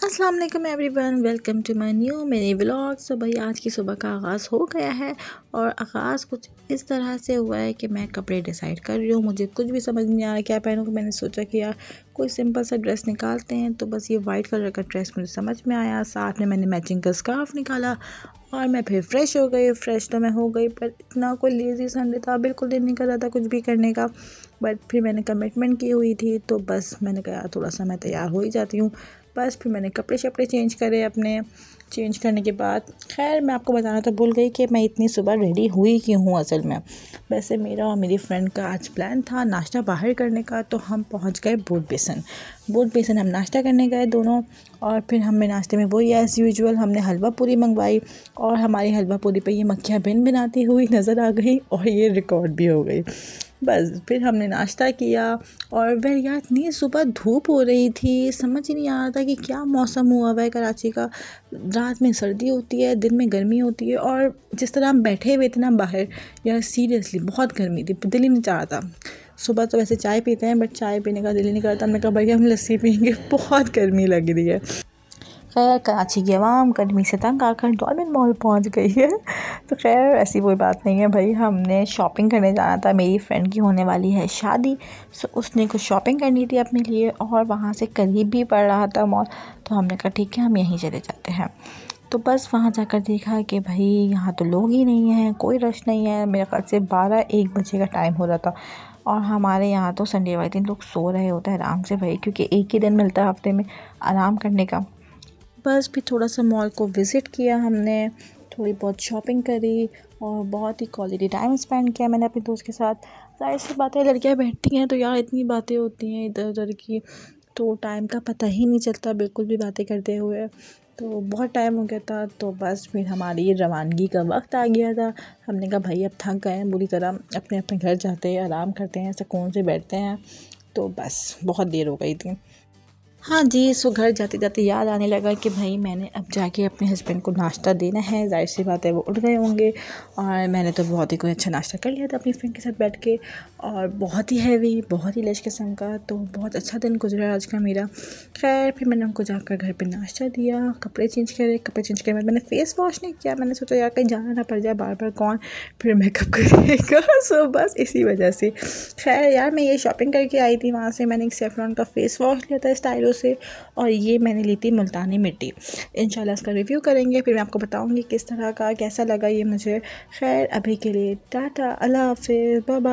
अस्सलाम वालेकुम everyone, welcome to my new mini vlog. So भाई आज की सुबह का आगाज़ हो गया है और आगाज़ कुछ इस तरह से हुआ है कि मैं कपड़े डिसाइड कर रही हूँ। मुझे कुछ भी समझ नहीं आ रहा क्या पहनूँ। मैंने सोचा कि यार कोई सिंपल सा ड्रेस निकालते हैं, तो बस ये वाइट कलर का ड्रेस मुझे समझ में आया। साथ में मैंने मैचिंग का स्कार्फ निकाला और मैं फिर फ्रेश हो गई। फ्रेश तो मैं हो गई, पर इतना कोई लेज़ी संडे था, बिल्कुल दिल नहीं कर रहा था कुछ भी करने का। बट फिर मैंने कमिटमेंट की हुई थी, तो बस मैंने कहा थोड़ा सा मैं तैयार हो ही जाती हूँ। बस फिर मैंने कपड़े शपड़े चेंज करे अपने। चेंज करने के बाद खैर मैं आपको बताना तो भूल गई कि मैं इतनी सुबह रेडी हुई क्यों हूँ असल में। वैसे मेरा और मेरी फ्रेंड का आज प्लान था नाश्ता बाहर करने का, तो हम पहुँच गए बोट बेसन हम नाश्ता करने गए दोनों। और फिर हमें नाश्ते में वही एज़ यूजुअल हमने हलवा पूरी मंगवाई और हमारी हलवा पूरी पे ये मक्खियाँ भिन भिनाती हुई नज़र आ गई और ये रिकॉर्ड भी हो गई। बस फिर हमने नाश्ता किया और वह यार इतनी सुबह धूप हो रही थी, समझ ही नहीं आ रहा था कि क्या मौसम हुआ हुआ है कराची का। रात में सर्दी होती है, दिन में गर्मी होती है, और जिस तरह हम बैठे हुए थे ना बाहर, यार सीरियसली बहुत गर्मी थी, दिल ही नहीं चाह रहा था। सुबह तो वैसे चाय पीते हैं, बट चाय पीने का दिल ही नहीं करता। मैंने कहा भैया हम लस्सी पियेंगे, बहुत गर्मी लग रही है। खैर कराची की आवाम गर्मी से तंग आकर डॉल्फिन मॉल पहुंच गई है। तो खैर ऐसी कोई बात नहीं है भाई, हमने शॉपिंग करने जाना था। मेरी फ्रेंड की होने वाली है शादी, सो उसने कुछ शॉपिंग करनी थी अपने लिए और वहाँ से करीब भी पड़ रहा था मॉल। तो हमने कहा ठीक है हम यहीं चले जाते हैं। तो बस वहाँ जाकर देखा कि भाई यहाँ तो लोग ही नहीं हैं, कोई रश नहीं है। मेरे ख्याल से 12-1 बजे का टाइम हो रहा था और हमारे यहाँ तो संडे वाले दिन लोग सो रहे होते हैं आराम से भाई, क्योंकि एक ही दिन मिलता है हफ्ते में आराम करने का। बस भी थोड़ा सा मॉल को विज़िट किया हमने, थोड़ी बहुत शॉपिंग करी और बहुत ही क्वालिटी टाइम स्पेंड किया मैंने अपने दोस्त के साथ। ज़ाहिर सी बात है लड़कियां बैठती हैं तो यार इतनी बातें होती हैं इधर उधर की, तो टाइम का पता ही नहीं चलता बिल्कुल भी बातें करते हुए। तो बहुत टाइम हो गया था, तो बस फिर हमारी रवानगी का वक्त आ गया था। हमने कहा भाई अब थक गए हैं बुरी तरह, अपने अपने घर जाते हैं, आराम करते हैं, सुकून से बैठते हैं। तो बस बहुत देर हो गई थी। हाँ जी, सो घर जाते जाते याद आने लगा कि भाई मैंने अब जाके अपने हस्बैंड को नाश्ता देना है। ज़ाहिर सी बात है वो उठ गए होंगे और मैंने तो बहुत ही कोई अच्छा नाश्ता कर लिया था अपनी फ्रेंड के साथ बैठ के, और बहुत ही हैवी, बहुत ही लश किस्म का। तो बहुत अच्छा दिन गुजरा आज का मेरा। खैर फिर मैंने उनको जाकर घर पे नाश्ता दिया, कपड़े चेंज करे। कपड़े चेंज करने में मैंने फ़ेस वॉश नहीं किया, मैंने सोचा यार कहीं जाना ना पड़ जाए, बार बार कौन फिर मेकअप करेगा। सो बस इसी वजह से खैर यार मैं ये शॉपिंग करके आई थी। वहाँ से मैंने एक सेफ्रॉन का फ़ेस वॉश लिया था स्टाइलो से, और ये मैंने ली थी मुल्तानी मिट्टी। इंशाल्लाह इसका रिव्यू करेंगे, फिर मैं आपको बताऊँगी किस तरह का कैसा लगा ये मुझे। खैर अभी के लिए टाटा, अल्लाह हाफ़िज़, बाय बाय।